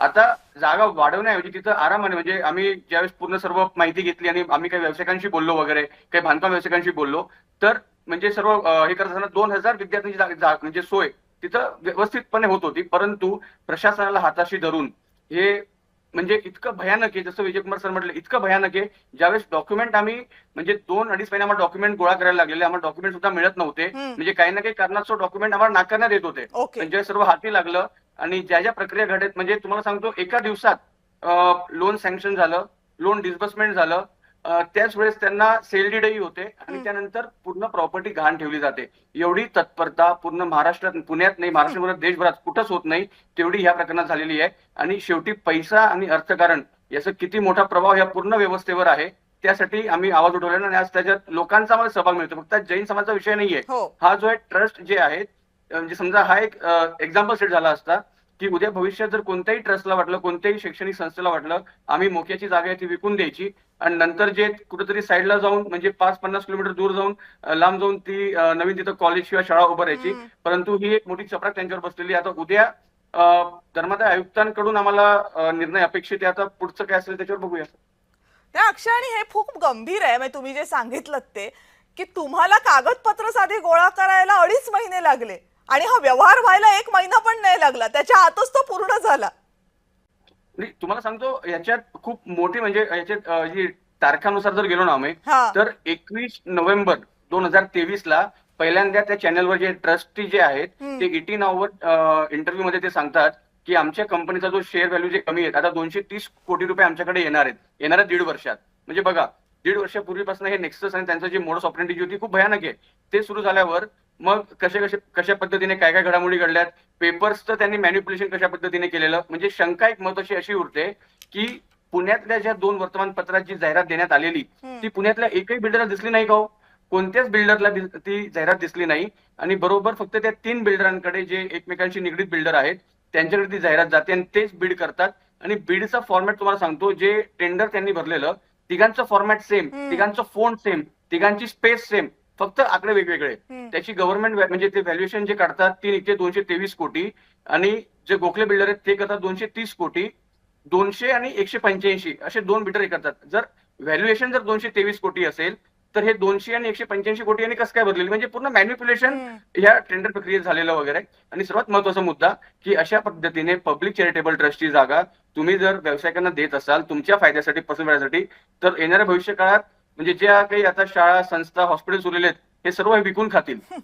आता जागा वाढवण्याऐवजी तिथं आरामाने म्हणजे आम्ही ज्यावेळेस पूर्ण सर्व माहिती घेतली आणि आम्ही काही व्यावसायिकांशी बोललो वगैरे, काही बांधकाम व्यावसायिकांशी बोललो, तर म्हणजे सर्व हे करत असताना 2000 विद्यार्थ्यांची म्हणजे सोय तिथं व्यवस्थितपणे होत होती. परंतु प्रशासनाला हाताशी धरून हे म्हणजे इतकं भयानक आहे, जसं विजयकुमार सर म्हटलं, इतकं भयानक आहे. ज्यावेळेस डॉक्युमेंट आम्ही म्हणजे 2-2.5 महिने आम्हाला डॉक्युमेंट गोळा करायला लागलेले, आम्हाला डॉक्युमेंट सुद्धा मिळत नव्हते. हम्म. म्हणजे काही ना काही कारणास्तव डॉक्युमेंट आम्हाला नाकारण्यात येत होते. ओके. पण जे सर्व हाती लागलं आणि ज्या ज्या प्रक्रिया घडत म्हणजे तुम्हाला सांगतो एका दिवसात लोन सँक्शन झालं, लोन डिस्बर्समेंट झालं. त्याच वेळेस त्यांना सेल डीडही होते आणि हम्म. त्यानंतर पूर्ण प्रॉपर्टी गहाण ठेवली जाते. एवढी तत्परता पूर्ण महाराष्ट्रात, पुण्यात नाही, महाराष्ट्रात देशभरात कुठंच होत नाही, तेवढी ह्या प्रकरणात झालेली आहे. आणि शेवटी पैसा आणि अर्थकारण याचा किती मोठा प्रभाव या पूर्ण व्यवस्थेवर आहे, त्यासाठी आम्ही आवाज उठवलेला आणि आज त्याच्यात लोकांचा आम्हाला सहभाग मिळतो. फक्त जैन समाजाचा विषय नाहीये. हो. हा जो आहे ट्रस्ट जे आहे, म्हणजे समजा हा एक एक्झाम्पल सेट झाला असता की उद्या भविष्यात जर कोणत्याही ट्रस्टला वाटलं, कोणत्याही शैक्षणिक संस्थेला वाटलं आम्ही मोक्याची जागा आहे ती विकून द्यायची आणि नंतर जे कुठेतरी साईडला जाऊन म्हणजे 5-50 किलोमीटर दूर जाऊन लांब जाऊन ती नवीन तिथं कॉलेज किंवा शाळा उभारायची. हम्म. परंतु ही एक मोठी चपराक त्यांच्यावर बसलेली. आता उद्या धर्मादाय आयुक्तांकडून आम्हाला निर्णय अपेक्षित आहे. आता पुढचं काय असेल त्याच्यावर बघूया. त्या अक्षय, आणि हे खूप गंभीर आहे. म्हणजे तुम्ही जे सांगितलं ते की तुम्हाला कागदपत्र साधे गोळा करायला 2.5 महिने लागले आणि हा व्यवहार व्हायला 1 महिना पण नाही लागला, त्याच्या आतच तो पूर्ण झाला. नाही, तुम्हाला सांगतो याच्यात खूप मोठी म्हणजे याच्यात जी तारखानुसार जर गेलो ना आम्ही, हा. तर 21 नोव्हेंबर 2023 ला पहिल्यांदा त्या चॅनलवर जे ट्रस्टी जे आहेत ते ET नाववर इंटरव्ह्यू मध्ये ते सांगतात की आमच्या कंपनीचा जो शेअर व्हॅल्यू जे कमी आहे, आता 230 कोटी रुपये आमच्याकडे येणार आहेत येणाऱ्या 1.5 वर्षात. म्हणजे बघा, 1.5 वर्षापूर्वीपासून हे नेक्सस आणि त्यांचं जे मोडस ऑपरेंडी जी होती खूप भयानक आहे. ते सुरू झाल्यावर मग कशा पद्धतीने काय काय घडामोडी घडल्यात, पेपर्सचं त्यांनी मॅन्युप्युलेशन कशा पद्धतीने केलेलं, म्हणजे शंका एक महत्वाची अशी उरते की पुण्यातल्या ज्या 2 वर्तमानपत्रात जी जाहिरात देण्यात आलेली ती पुण्यातल्या एकही बिल्डरला दिसली नाही का हो? कोणत्याच बिल्डरला ती जाहिरात दिसली नाही. आणि बरोबर फक्त त्या 3 बिल्डरांकडे जे एकमेकांशी निगडीत बिल्डर आहेत त्यांच्याकडे ती जाहिरात जाते आणि तेच बीड करतात. आणि बीडचा फॉर्मॅट तुम्हाला सांगतो, जे टेंडर त्यांनी भरलेलं तिघांचं फॉर्मॅट सेम, तिघांचं फोन सेम, तिघांची स्पेस सेम, फक्त आकडे वेगवेगळे. त्याची गव्हर्नमेंट म्हणजे ते व्हॅल्युएशन जे काढतात ती निघते 223 कोटी आणि जे गोखले बिल्डर आहेत ते करतात 230 कोटी. 200 आणि 185 असे 2 बिल्डर हे करतात. जर व्हॅल्युएशन जर 223 कोटी असेल तर हे 200 आणि 185 कोटी यांनी कसं काय भरलेली, म्हणजे पूर्ण मॅन्युप्युलेशन ह्या टेंडर प्रक्रियेत झालेलं वगैरे. आणि सर्वात महत्वाचा मुद्दा की अशा पद्धतीने पब्लिक चॅरिटेबल ट्रस्टची जागा तुम्ही जर व्यावसायिकांना देत असाल तुमच्या फायद्यासाठी, पर्सनल फायद्यासाठी, तर येणाऱ्या भविष्य काळात म्हणजे ज्या काही आता शाळा, संस्था, हॉस्पिटल उरलेले आहेत हे सर्व विकून खातील.